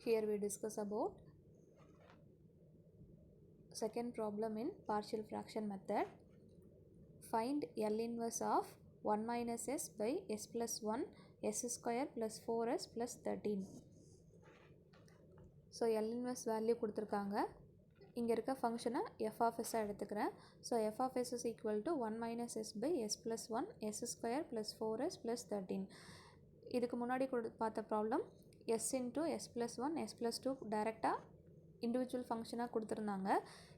Here we discuss about second problem in partial fraction method. Find L inverse of 1 minus s by s plus 1 s square plus 4s plus 13. So L inverse value கொடுத்திருக்காங்க. இங்க இருக்க ஃபங்க்ஷனை f of s எடுத்துக்கிறேன். So f of s is equal to 1 minus s by s plus 1 s square plus 4s plus 13. இதுக்கு முன்னாடி பார்த்த problem s into s plus 1 s plus 2 டைரெக்டாக individual ஃபங்க்ஷனாக கொடுத்துருந்தாங்க.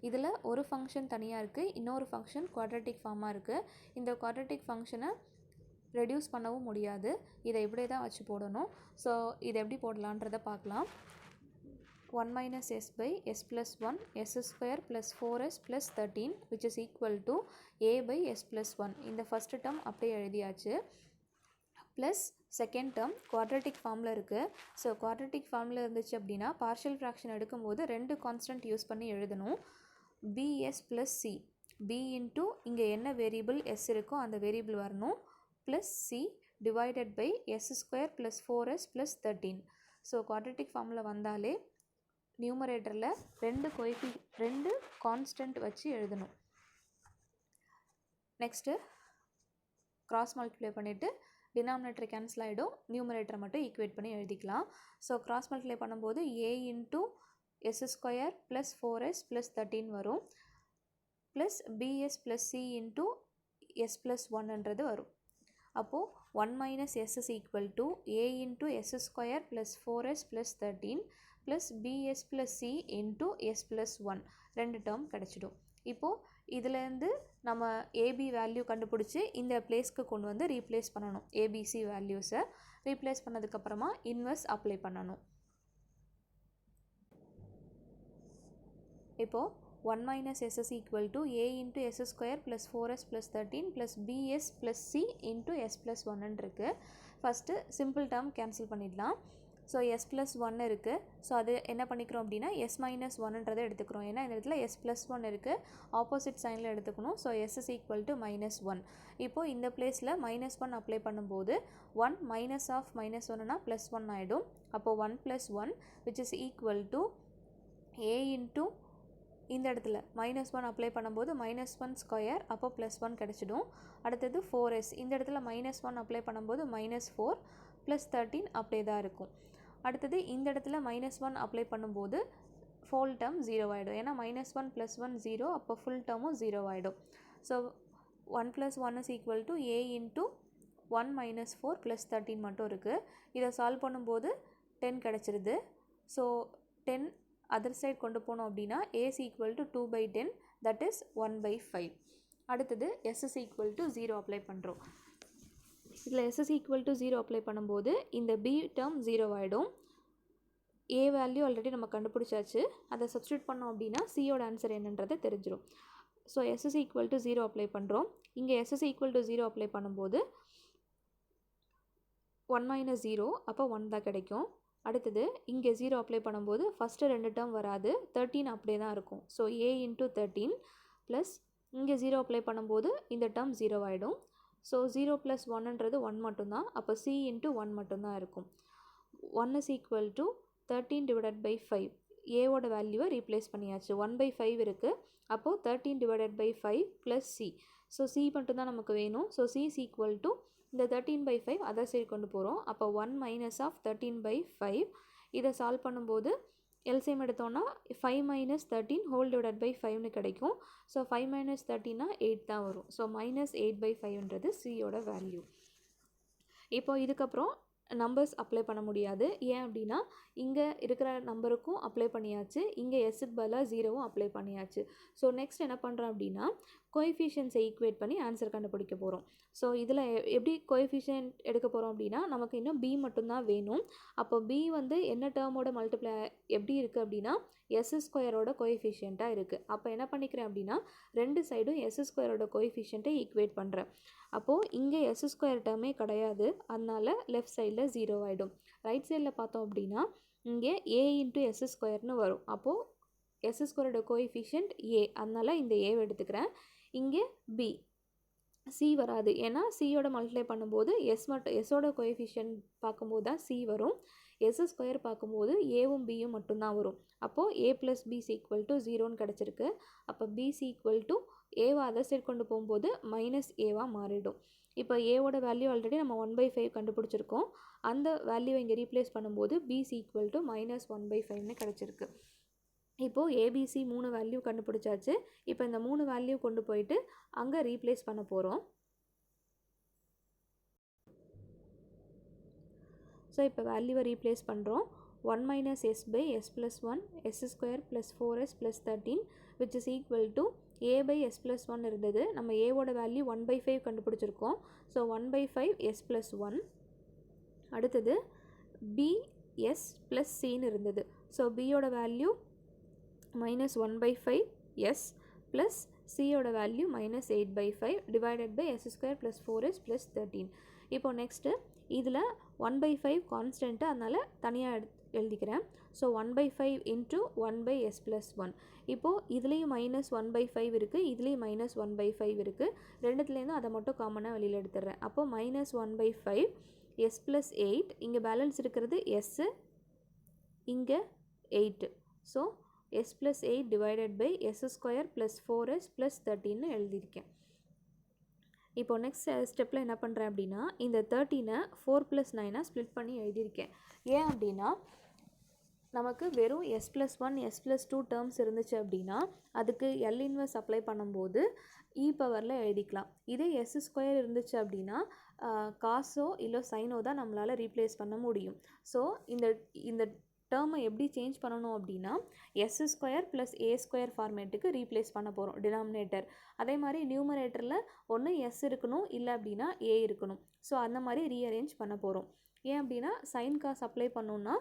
இதில் ஒரு ஃபங்க்ஷன் தனியாக இருக்குது, இன்னொரு ஃபங்க்ஷன் குவாட்ரட்டிக் ஃபார்மாக இருக்குது. இந்த குவாட்ரட்டிக் ஃபங்க்ஷனை ரெடியூஸ் பண்ணவும் முடியாது, இதை இப்படியே தான் வச்சு போடணும். ஸோ இதை எப்படி போடலான்றதை பார்க்கலாம். 1 minus s by s plus 1 s square plus 4s plus 13 which is equal to a by s plus 1. இந்த ஃபர்ஸ்ட் டேர்ம் அப்படியே எழுதியாச்சு. ப்ளஸ் செகண்ட் டேர்ம் குவாட்ரட்டிக் ஃபார்மில் இருக்குது. ஸோ குவாட்ரட்டிக் ஃபார்மில் இருந்துச்சு அப்படின்னா பார்ஷியல் ஃப்ராக்ஷன் எடுக்கும்போது ரெண்டு கான்ஸ்டன்ட் யூஸ் பண்ணி எழுதணும். bs plus C, b into இங்கே என்ன வேரியபிள் s இருக்கோ அந்த வேரியபிள் வரணும், plus C divided by s square plus 4s plus 13. So quadratic ஃபார்மில் வந்தாலே நியூமரேட்டரில் ரெண்டு கான்ஸ்டன்ட் வச்சு எழுதணும். நெக்ஸ்ட்டு கிராஸ் மல்டிப்ளை பண்ணிவிட்டு டினாமினேட்டர் கேன்சல் ஆகிடும், நியூமரேட்டரை மட்டும் ஈக்குவேட் பண்ணி எழுதிக்கலாம். ஸோ கிராஸ் மல்டிப்ளை பண்ணும்போது a into S square plus 4s plus 13 வரும், plus PS plus C into S plus 1ன்றது வரும். அப்போது 1 minus s is equal to a into S square plus 4s plus 13 plus PS plus C into S plus 1 ரெண்டு term கிடச்சிடும். இப்போது இதிலேருந்து நம்ம AB value கண்டுபிடிச்சி இந்த பிளேஸ்க்கு கொண்டு வந்து ரீப்ளேஸ் பண்ணணும். ஏபிசி வேல்யூஸை ரீப்ளேஸ் பண்ணதுக்கப்புறமா இன்வெர்ஸ் அப்ளை பண்ணணும். இப்போது 1 minus s is equal to a into s square plus 4s plus 13 plus bs plus c into s plus 1 இருக்குது. ஃபஸ்ட்டு சிம்பிள் டேர்ம் கேன்சல் பண்ணிடலாம். ஸோ s plus 1 இருக்குது. So அது என்ன பண்ணிக்கிறோம் அப்படின்னா s minus 1ன்றதை எடுத்துக்கிறோம். ஏன்னா இந்த இடத்துல s plus 1 இருக்குது, ஆப்போசிட் சைனில் எடுத்துக்கணும். So s is equal to minus 1. இப்போது இந்த பிளேஸில் minus 1 அப்ளை பண்ணும்போது 1 minus of minus 1னா plus 1 ஆகிடும். அப்போது 1 plus 1 which is equal to a into இந்த இடத்துல மைனஸ் 1 அப்ளை பண்ணும்போது மைனஸ் 1 ஸ்கொயர், அப்போ ப்ளஸ் 1 கிடச்சிடும். அடுத்தது 4s, இந்த இடத்துல மைனஸ் 1 அப்ளை பண்ணும்போது மைனஸ் 4 ப்ளஸ் 13 அப்படியே தான் இருக்கும். அடுத்தது இந்த இடத்துல மைனஸ் 1 அப்ளை பண்ணும்போது ஃபுல் டேர்ம் 0 ஆகிடும். ஏன்னா மைனஸ் 1 ப்ளஸ் 1 0, அப்போ ஃபுல் டேர்மும் 0 ஆகிடும். So 1 + 1 is equal to a into 1 minus 4 plus 13 மட்டும் இருக்குது. இதை சால்வ் பண்ணும்போது 10 கிடச்சிருது. ஸோ 10 அதர் சைட் கொண்டு போனோம் அப்படின்னா a is equal to 2/10, that is 1/5. அடுத்தது s is equal to 0 apply பண்ணுறோம். இதில் s is equal to 0 apply பண்ணும்போது இந்த b டேர்ம் 0 ஆகிடும். a வேல்யூ ஆல்ரெடி நம்ம கண்டுபிடிச்சாச்சு, அதை சப்ஸ்டியூட் பண்ணோம் அப்படின்னா சியோட ஆன்சர் என்னன்றதை தெரிஞ்சிடும். So s is equal to 0 apply பண்ணுறோம். இங்கே s is equal to 0 apply பண்ணும்போது 1 minus 0, அப்போ 1 தான் கிடைக்கும். அடுத்தது இங்கே 0 அப்ளை பண்ணும்போது ஃபஸ்ட்டு ரெண்டு டேர்ம் வராது, 13 அப்படியே தான் இருக்கும். ஸோ a இன்ட்டு 13 ப்ளஸ் இங்கே 0 அப்ளை பண்ணும்போது இந்த டேர்ம் 0 ஆகிடும். ஸோ 0 + 1ன்றது 1 மட்டும்தான், அப்போ c இன்ட்டு 1 மட்டும்தான் இருக்கும். 1 is equal to 13 divided by 5. ஏவோட வேல்யூவை ரீப்ளேஸ் பண்ணியாச்சு, 1/5 இருக்குது. அப்போது 13 divided by 5 plus c. So c மட்டும்தான் நமக்கு வேணும். So c is equal to இந்த 13/5 அதர் சைடு கொண்டு போகிறோம். அப்போ 1 minus of 13/5. இதை சால்வ் பண்ணும்போது எல்சிஎம் எடுத்தோன்னா 5 minus 13 whole divided by 5னு கிடைக்கும். ஸோ 5 minus 13னா 8 தான் வரும். ஸோ -8/5ன்றது சியோட வேல்யூ. இப்போது இதுக்கப்புறம் நம்பர்ஸ் அப்ளை பண்ண முடியாது. ஏன் அப்படின்னா இங்கே இருக்கிற நம்பருக்கும் அப்ளை பண்ணியாச்சு, இங்கே எஸ்ஸுக்கு பதிலாக 0வும் அப்ளை பண்ணியாச்சு. ஸோ நெக்ஸ்ட் என்ன பண்ணுறோம் அப்படின்னா கோஎஃபிஷியன்ஸை ஈக்குவேட் பண்ணி ஆன்சர் கண்டுபிடிக்க போகிறோம். ஸோ இதில் எப்படி கோஎஃபிஷியன்ட் எடுக்க போகிறோம் அப்படின்னா நமக்கு இன்னும் b மட்டும்தான் வேணும். அப்போ b வந்து என்ன டேர்மோட மல்டிப்ளை எப்படி இருக்குது அப்படின்னா s ஸ்கொயரோட கோஎஃபிஷியண்ட்டாக இருக்குது. அப்போ என்ன பண்ணிக்கிறேன் அப்படின்னா ரெண்டு சைடும் s ஸ்கொயரோட கோஎஃபிஷியண்ட்டை ஈக்குவேட் பண்ணுறேன். அப்போது இங்கே s ஸ்கொயர் டேர்மே கிடையாது, அதனால் லெஃப்ட் சைடில் 0 ஆகிடும். ரைட் சைடில் பார்த்தோம் அப்படின்னா இங்கே a இன்ட்டு s ஸ்கொயர்னு வரும். அப்போது s ஸ்கொயரோட கோஎஃபிஷியன்ட் a, அதனால் இந்த a எடுத்துக்கிறேன். இங்கே b, c வராது, ஏன்னா சியோட மல்டிப்ளை பண்ணும்போது எஸ்ஸோட கோஎஃபிஷியன்ட் பார்க்கும்போது தான் c வரும். எஸ் ஸ்கொயர் பார்க்கும்போது ஏவும் பியும் மட்டும்தான் வரும். அப்போது a + b is equal to 0ன்னு கிடச்சிருக்கு. அப்போ b is equal to ஏவை அதர் சைட் கொண்டு போகும்போது -aவாக மாறிடும். இப்போ ஏவோட வேல்யூ ஆல்ரெடி நம்ம 1/5 கண்டுபிடிச்சிருக்கோம். அந்த வேல்யூவை இங்கே ரீப்ளேஸ் பண்ணும்போது b is equal to -1/5ன்னு கிடச்சிருக்கு. இப்போது ஏபிசி 3 வேல்யூ கண்டுபிடிச்சாச்சு. இப்போ இந்த 3 வேல்யூ கொண்டு போயிட்டு அங்கே ரீப்ளேஸ் பண்ண போகிறோம். ஸோ இப்போ வேல்யூவை ரீப்ளேஸ் பண்ணுறோம். 1 - s by s plus 1 s square plus 4s plus 13 which is equal to a by s plus 1 இருந்தது. நம்ம ஏவோட வேல்யூ 1/5 கண்டுபிடிச்சிருக்கோம். So 1/5 s plus 1. அடுத்தது b s plus cன்னு இருந்தது. ஸோ பியோட வேல்யூ -1/5 s plus cயோட value -8/5 divided by s square plus 4s plus 13. இப்போ next இதில் 1/5 கான்ஸ்டன்ட்டு, அதனால் தனியாக எழுதிக்கிறேன். So 1/5 into 1/s plus 1. இப்போது இதுலேயும் -1/5 இருக்குது, இதுலேயும் -1/5 இருக்குது. ரெண்டுத்துலேருந்து அதை மட்டும் காமனாக வெளியில் எடுத்துடுறேன். அப்போது -1/5 s plus 8. இங்கே பேலன்ஸ் இருக்கிறது s, இங்கே 8. So s plus 8 divided by s square plus 4s plus 13ன்னு எழுதியிருக்கேன். இப்போ நெக்ஸ்ட் ஸ்டெப்பில் என்ன பண்ணுறேன் அப்படின்னா, இந்த 13 4 + 9 ஸ்ப்ளிட் பண்ணி எழுதியிருக்கேன். ஏன் அப்படின்னா நமக்கு வெறும் s plus 1 s plus 2 terms இருந்துச்சு அப்படின்னா அதுக்கு L இன்வெர்ஸ் அப்ளை பண்ணும்போது இ பவரில் எழுதிக்கலாம். இதே s ஸ்கொயர் இருந்துச்சு அப்படின்னா காசோ இல்லை சைனோ தான் நம்மளால் ரீப்ளேஸ் பண்ண முடியும். ஸோ இந்த டேர்மை எப்படி சேஞ்ச் பண்ணணும் அப்படின்னா s square plus a square ஃபார்மேட்டுக்கு ரீப்ளேஸ் பண்ண போகிறோம் டினாமினேட்டர். அதே மாதிரி நியூமரேட்டரில் ஒன்று s இருக்கணும், இல்லை அப்படின்னா a இருக்கணும். ஸோ அந்த மாதிரி ரீஅரேஞ்ச் பண்ண போகிறோம். ஏன் அப்படின்னா சைன் காஸ் அப்ளை பண்ணோன்னா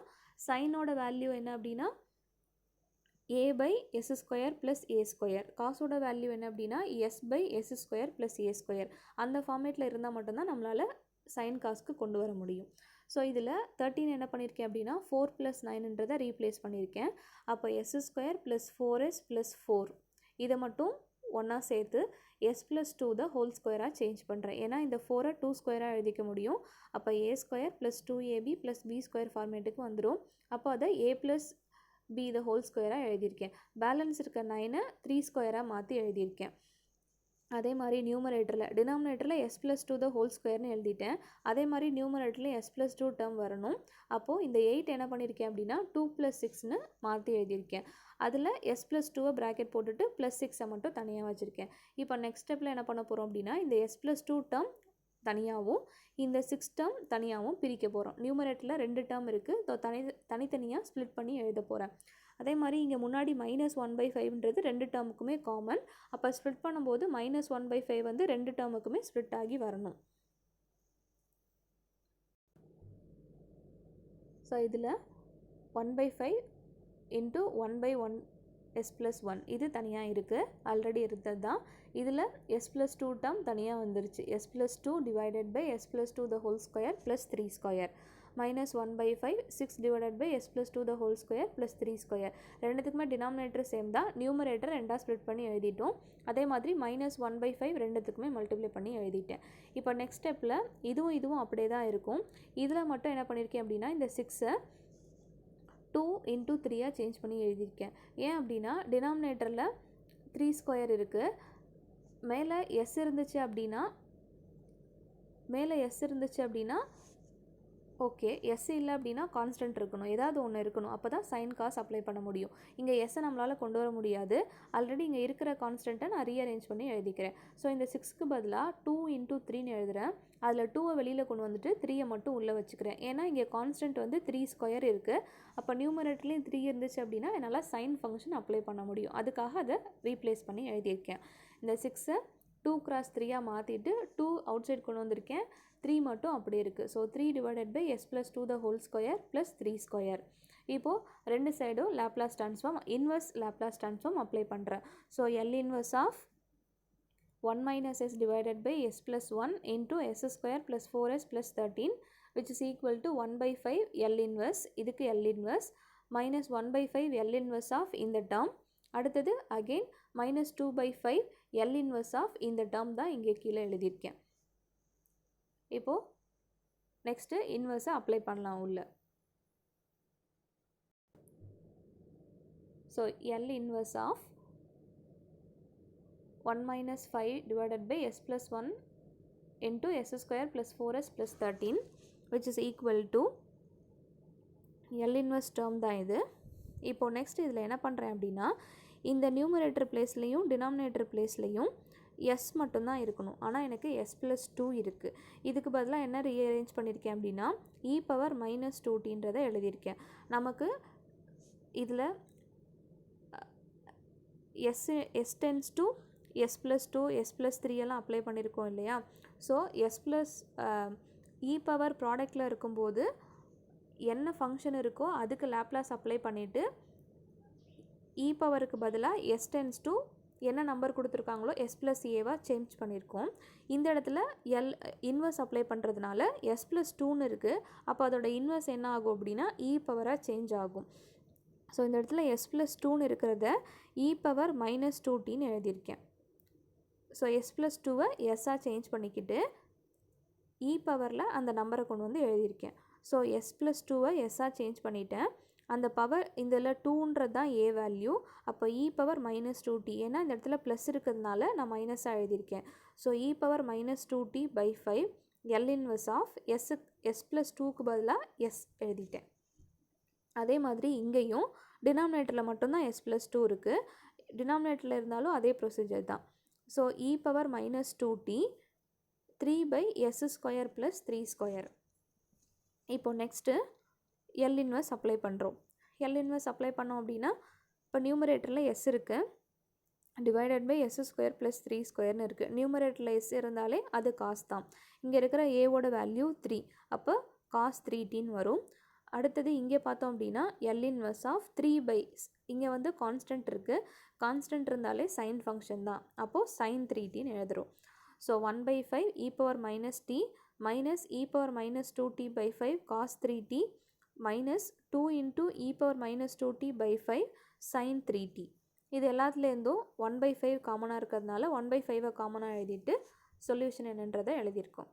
சைனோட வேல்யூ என்ன அப்படின்னா a by s square plus a square. காசோட வேல்யூ என்ன அப்படின்னா s by s square plus a square. அந்த ஃபார்மேட்டில் இருந்தால் மட்டும்தான் நம்மளால் சைன் காஸ்க்கு கொண்டு வர முடியும். ஸோ இதில் 13 என்ன பண்ணியிருக்கேன் அப்படின்னா 4 + 9ன்றதை ரீப்ளேஸ் பண்ணியிருக்கேன். அப்போ s square plus 4s plus 4 இதை மட்டும் ஒன்றா சேர்த்து s + 2 த ஹோல் ஸ்கொயராக சேஞ்ச் பண்ணுறேன். ஏன்னா இந்த 4 2 ஸ்கொயராக எழுதிக்க முடியும். அப்போ a square plus 2ab plus b square ஃபார்மேட்டுக்கு வந்துடும். அப்போ அதை a ப்ளஸ் b த ஹோல் ஸ்கொயராக எழுதியிருக்கேன். பேலன்ஸ் இருக்க 9 3 ஸ்கொயராக மாற்றி எழுதியிருக்கேன். அதே மாதிரி நியூமரேட்டரில் டினாமினேட்டரில் s + 2 த ஹோல் ஸ்கொயர்னு எழுதிட்டேன். அதே மாதிரி நியூமரேட்டரில் s + 2 டேர்ம் வரணும். அப்போது இந்த 8 என்ன பண்ணியிருக்கேன் அப்படின்னா 2 + 6ன்னு மாற்றி எழுதியிருக்கேன். அதில் s + 2 ப்ராக்கெட் போட்டுட்டு +6 மட்டும் தனியாக வச்சுருக்கேன். இப்போ நெக்ஸ்ட் ஸ்டெப்பில் என்ன பண்ண போகிறோம் அப்படின்னா இந்த s + 2 டேர்ம் தனியாகவும் இந்த 6 டேர்ம் தனியாகவும் பிரிக்க போகிறோம். நியூமரேட்டரில் 2 டேர்ம் இருக்குது, தனித்தனியாக ஸ்ப்ளிட் பண்ணி எழுத போகிறேன். அதே மாதிரி இங்கே முன்னாடி -1/5ன்றது 2 டேர்முக்குமே காமன். அப்போ ஸ்ப்ளிட் பண்ணும்போது -1/5 வந்து 2 டேர்முக்குமே ஸ்ப்ளிட் ஆகி வரணும். ஸோ இதில் 1/5 இன்ட்டு 1/1 s plus 1 இது தனியாக இருக்குது, ஆல்ரெடி இருந்தது தான். இதில் s plus 2 டேர்ம் தனியாக வந்துருச்சு. s plus 2 divided by s plus 2 the whole square plus 3 square -1/5 6 divided by s plus 2 the whole square plus 3 square. ரெண்டுத்துக்குமே டினாமினேட்டர் சேம் தான். நியூமரேட்டர் ரெண்டாக ஸ்ப்ளிட் பண்ணி எழுதிட்டோம். அதே மாதிரி -1/5 ரெண்டுத்துக்குமே மல்டிப்ளை பண்ணி எழுதிட்டேன். இப்போ நெக்ஸ்ட் ஸ்டெப்பில் இதுவும் அப்படியே தான் இருக்கும். இதில் மட்டும் என்ன பண்ணியிருக்கேன் அப்படின்னா இந்த 6 2 × 3 சேஞ்ச் பண்ணி எழுதியிருக்கேன். ஏன் அப்படின்னா டினாமினேட்டரில் 3 ஸ்கொயர் இருக்குது. மேலே s இருந்துச்சு அப்படின்னா ஓகே, எஸ் இல்லை அப்படின்னா கான்ஸ்டன்ட் இருக்கணும், ஏதாவது ஒன்று இருக்கணும். அப்போ தான் சைன் காஸ் அப்ளை பண்ண முடியும். இங்கே எஸ்ஸை நம்மளால் கொண்டு வர முடியாது. ஆல்ரெடி இங்கே இருக்கிற கான்ஸ்டன்ட்டை நான் ரீஅரேஞ்ச் பண்ணி எழுதிக்கிறேன். ஸோ இந்த 6க்கு பதிலாக 2 × 3ன்னு எழுதுகிறேன். அதில் 2வை வெளியில் கொண்டு வந்துட்டு 3யை மட்டும் உள்ளே வச்சுக்கிறேன். ஏன்னா இங்கே கான்ஸ்டன்ட் வந்து 3 ஸ்கொயர் இருக்குது. அப்போ நியூமரேட்டர்லேயும் 3 இருந்துச்சு அப்படின்னா என்னால் சைன் ஃபங்க்ஷன் அப்ளை பண்ண முடியும். அதுக்காக அதை ரீப்ளேஸ் பண்ணி எழுதியிருக்கேன். இந்த 6ஐ 2 × 3 மாற்றிட்டு 2 அவுட் சைட் கொண்டு வந்திருக்கேன். 3 மட்டும் அப்படியே இருக்குது. So 3 divided by s plus 2 the whole square plus 3 square. இப்போது ரெண்டு சைடும் Laplace transform inverse Laplace transform apply பண்ணுறேன். So L inverse of 1 - s divided by s plus 1 into s square plus 4s plus 13 which is equal to 1/5 L inverse. இதுக்கு L inverse minus 1/5 L inverse of இந்த term. அடுத்தது again -2/5 L inverse of இந்த term தான் இங்கே கீழே எழுதியிருக்கேன். இப்போது next இன்வெர்ஸை apply பண்ணலாம் உள்ள. So L inverse of 1 minus 5 divided by s plus 1 into s square plus 4s plus 13 which is equal to L inverse term தான் இது. இப்போ நெக்ஸ்ட் இதில் என்ன பண்ணுறேன் அப்படின்னா இந்த நியூமரேட்டர் பிளேஸ்லேயும் டினாமினேட்டர் பிளேஸ்லேயும் எஸ் மட்டும்தான் இருக்கணும். ஆனால் எனக்கு எஸ் ப்ளஸ் 2 இருக்குது. இதுக்கு பதிலாக என்ன ரீஅரேஞ்ச் பண்ணியிருக்கேன் அப்படின்னா இ பவர் மைனஸ் 2tன்றதை எழுதியிருக்கேன். நமக்கு இதில் s tends to s plus 2 s plus 3 எல்லாம் அப்ளை பண்ணியிருக்கோம் இல்லையா. So s plus e power ப்ராடக்டில் இருக்கும்போது என்ன ஃபங்க்ஷன் இருக்கோ அதுக்கு லேப்லாஸ் அப்ளை பண்ணிவிட்டு இ பவருக்கு பதிலாக எஸ் டென்ஸ் டு என்ன நம்பர் கொடுத்துருக்காங்களோ எஸ் ப்ளஸ் ஏவாக சேஞ்ச் பண்ணியிருக்கோம். இந்த இடத்துல எல் இன்வர்ஸ் அப்ளை பண்ணுறதுனால எஸ் ப்ளஸ் 2ன்னு இருக்குது. அப்போ அதோட இன்வர்ஸ் என்ன ஆகும் அப்படின்னா இ பவராக சேஞ்ச் ஆகும். ஸோ இந்த இடத்துல எஸ் ப்ளஸ் 2ன்னு இருக்கிறத இ பவர் மைனஸ் 2tன்னு எழுதியிருக்கேன். ஸோ எஸ் ப்ளஸ் 2வை எஸ்ஸாக சேஞ்ச் பண்ணிக்கிட்டு இ பவரில் அந்த நம்பரை கொண்டு வந்து எழுதியிருக்கேன். ஸோ எஸ் ப்ளஸ் 2வை எஸ்ஸாக சேஞ்ச் பண்ணிட்டேன். அந்த பவர் இதில் 2ன்றது தான் ஏ வேல்யூ. அப்போ இ பவர் மைனஸ் 2t, ஏன்னா இந்த இடத்துல ப்ளஸ் இருக்கிறதுனால நான் மைனஸாக எழுதியிருக்கேன். So e power minus 2t by 5 L inverse of s plus 2க்கு பதிலாக எஸ் எழுதிட்டேன். அதே மாதிரி இங்கேயும் டினாமினேட்டரில் மட்டும்தான் எஸ் ப்ளஸ் 2 இருக்குது. டினாமினேட்டரில் இருந்தாலும் அதே ப்ரொசீஜர் தான். So e power minus 2t 3 by s square plus 3 square. இப்போ நெக்ஸ்ட்டு எல் இன்வர்ஸ் அப்ளை பண்ணுறோம். எல் இன்வர்ஸ் அப்ளை பண்ணோம் அப்படின்னா இப்போ நியூமரேட்டரில் எஸ் இருக்குது, divided by s square plus 3 ஸ்கொயர்னு இருக்குது. நியூமரேட்டரில் எஸ் இருந்தாலே அது காஸ் தான். இங்கே இருக்கிற ஏவோட வேல்யூ 3, அப்போ காஸ் 3tன்னு வரும். அடுத்தது இங்கே பார்த்தோம் அப்படின்னா எல் இன்வர்ஸ் ஆஃப் 3 பை, இங்கே வந்து கான்ஸ்டன்ட் இருக்குது. கான்ஸ்டன்ட் இருந்தாலே சைன் ஃபங்க்ஷன் தான். அப்போது சைன் 3tன்னு எழுதுகிறோம். So 1 by 5 e power minus t minus e power minus 2t by 5 cos 3t minus 2 into e power minus 2t by 5 sine 3t. இது எல்லாத்துலேருந்தும் 1 by 5 காமனாக இருக்கிறதுனால 1 பை 5 காமனாக எழுதிட்டு சொல்யூஷன் என்னன்றதை எழுதியிருக்கோம்.